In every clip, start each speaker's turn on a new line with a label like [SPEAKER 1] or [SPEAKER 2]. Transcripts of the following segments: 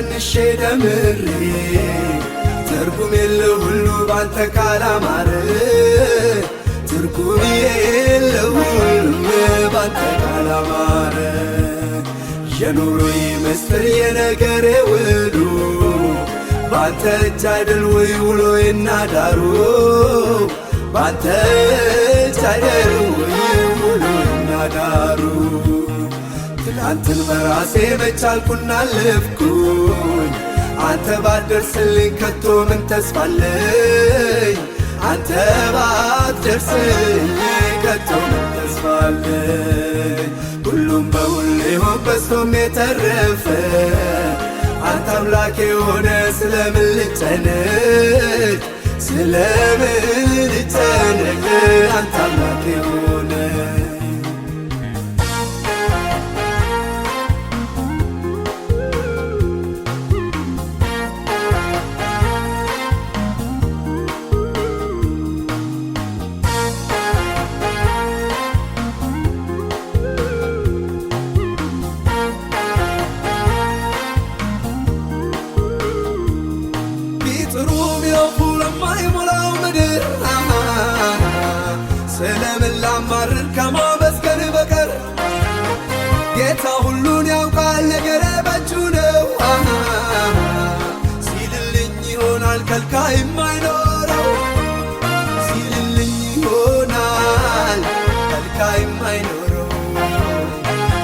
[SPEAKER 1] ቀንሼ ደምሬ ትርጉም የለው ሁሉ ባንተ ካላማረ ትርጉም የለው ሁሉ ባንተ ካላማረ የኑሮዬ ምስጢር የነገሬ ውሉ ባንተ እጅ አይደል ወይ ውሎዬና ዳሩ ባንተ እጅ አይደል ወይ ውሎዬና ዳሩ ትላንትን በራሴ መቻልኩና አለፍኩኝ አንተ ባትደርስልኝ ከቶ ምን ተስፋለኝ አንተ ባትደርስልኝ ከቶ ምን ተስፋለኝ ሁሉም በሁሉ ይሆን በዝቶም የተረፈ አንተ አምላኬ ሆነ ስለምን ልጨነቅ ስለምን ልጨነቅ አንተ አምላኬ ሆነ ለማይሞላው ምድር ስለምን ላማርር ከማመስገን በቀር ጌታ ሁሉን ያውቃል ነገሬ በእጁ ነው ሲልልኝ ይሆናል ከልካይ የማይኖረው ሲልልኝ ይሆናል ከልካይ የማይኖረው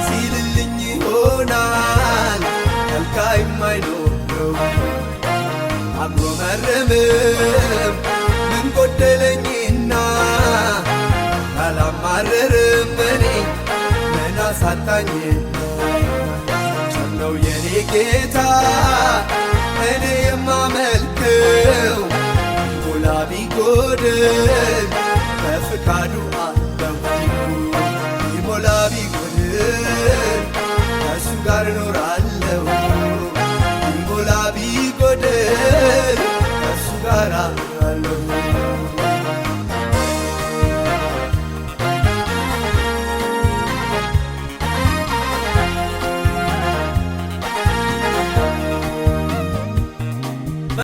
[SPEAKER 1] ሲልልኝ ይሆናል ከልካይ የማይኖረው አጉረመርምም ምን ጎደለኝና አላማርርም እኔ ምን አሳጣኝና ቸር ነው የኔ ጌታ እኔ የማመልከው ቢሞላ ቢጎድል በፍቃዱ አለው ቢሞላ ቢጎድል ከእሱ ጋር እኖራለሁ ቢሞላ ቢጎድል ከእሱ ጋር